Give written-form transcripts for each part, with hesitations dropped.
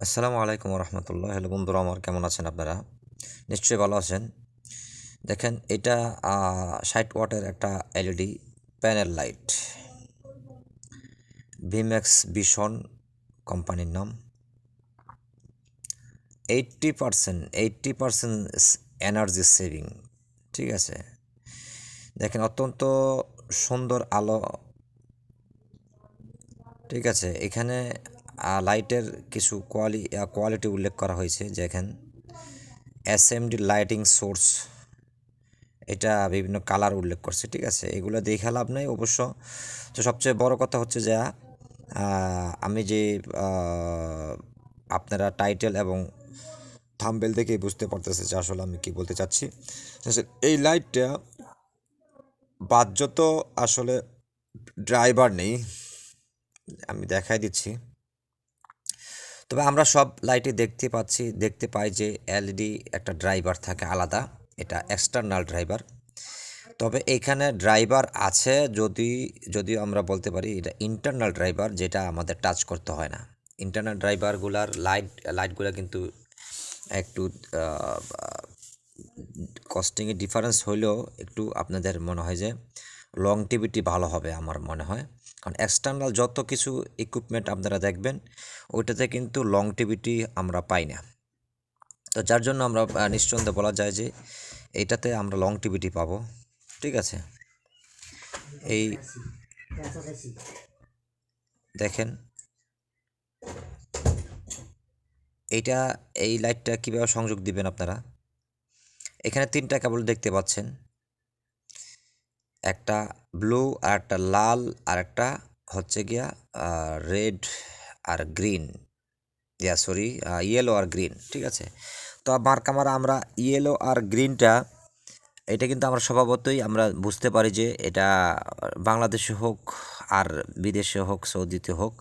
আসসালামু আলাইকুম রহমতুল্লাহ। হ্যালো বন্ধুরা, আমার কেমন আছেন আপনারা? নিশ্চয়ই ভালো আছেন। দেখেন, এটা 60 ওয়াটের একটা LED panel light, Vmax vision কোম্পানির নাম। 80% এনার্জি সেভিং। ঠিক আছে, দেখেন অত্যন্ত সুন্দর আলো। ঠিক আছে, এখানে লাইটের কিছু কোয়ালিটি উল্লেখ করা হয়েছে। দেখেন, এসএমডি লাইটিং সোর্স, এটা বিভিন্ন কালার উল্লেখ করছে। ঠিক আছে, এগুলো দেখে লাভ নাই অবশ্য। তো সবচেয়ে বড় কথা হচ্ছে যে আমি যে আপনারা টাইটেল এবং থাম্বনেল দেখেই বুঝতে পারতেছে যে আসলে আমি কি বলতে চাচ্ছি। এই লাইটটা বাহ্যত আসলে ড্রাইভার নেই, আমি দেখাই দিচ্ছি। তবে আমরা সব লাইটে দেখতে পাই যে এলইডি একটা ড্রাইভার থাকে আলাদা, এটা এক্সটার্নাল ড্রাইভার। তবে এইখানে ড্রাইভার আছে, যদিও আমরা বলতে পারি এটা ইন্টারনাল ড্রাইভার, যেটা আমাদের টাচ করতে হয় না। ইন্টারনাল ড্রাইভারগুলার লাইটগুলো কিন্তু একটু কস্টিংয়ে ডিফারেন্স হইলেও একটু আপনাদের মনে হয় যে লংটিভিটি ভালো হবে আমার মনে হয়। কারণ এক্সটার্নাল যত কিছু ইকুইপমেন্ট আপনারা দেখবেন, ওইটাতে কিন্তু লংটিভিটি আমরা পাই না। তো যার জন্য আমরা নিশ্চিন্তে বলা যায় যে এইটাতে আমরা লংটিভিটি পাবো। ঠিক আছে, এই দেখেন এই লাইটটা কীভাবে সংযোগ দিবেন আপনারা। এখানে 3টা কেবল দেখতে পাচ্ছেন, একটা ব্লু আর একটা লাল আর একটা হচ্ছে গিয়া রেড আর গ্রিন, ইয়েলো আর গ্রিন। ঠিক আছে, তো আমরা ইয়েলো আর গ্রিনটা, এটা কিন্তু আমরা স্বভাবতই আমরা বুঝতে পারি যে এটা বাংলাদেশে হোক আর বিদেশে হোক, সৌদিতে হোক,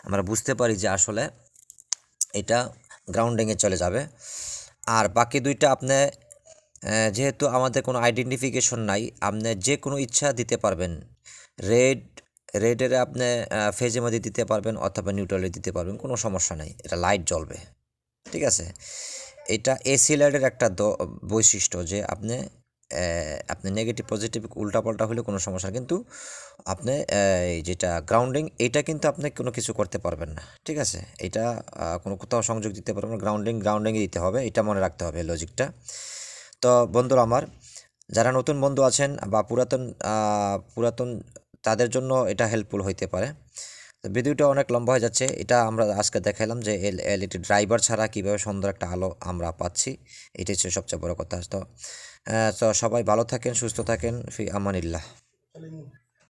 আমরা বুঝতে পারি যে আসলে এটা গ্রাউন্ডিংয়ে চলে যাবে। আর বাকি দুইটা আপনি যেহেতু আমাদের কোনো আইডেন্টিফিকেশন নাই, আপনি যে কোনো ইচ্ছা দিতে পারবেন। রেডের আপনি ফেজের মধ্যে দিতে পারবেন অথবা নিউট্রালে দিতে পারবেন, কোনো সমস্যা নাই, এটা লাইট জ্বলবে। ঠিক আছে, এটা এসি লাইটের একটা বৈশিষ্ট্য যে আপনি নেগেটিভ পজিটিভ উল্টাপাল্টা হলে কোনো সমস্যা না, কিন্তু আপনি যেটা গ্রাউন্ডিং, এটা কিন্তু আপনি কোনো কিছু করতে পারবেন না। ঠিক আছে, এটা কোনো কোথাও সংযোগ দিতে পারবেন না, গ্রাউন্ডিংয়ে দিতে হবে, এটা মনে রাখতে হবে লজিকটা। তো বন্ধুরা আমার, যারা নতুন বন্ধু আছেন বা পুরাতন তাদের জন্য এটা হেল্পফুল হইতে পারে। তো ভিডিওটা অনেক লম্বা হয়ে যাচ্ছে, এটা আমরা আজকে দেখাইলাম যে এলইডি ড্রাইভার ছাড়া কীভাবে সুন্দর একটা আলো আমরা পাচ্ছি। এটাই হচ্ছে সবচেয়ে বড় কথা। তো সবাই ভালো থাকেন, সুস্থ থাকেন, ফি আমানিল্লাহ।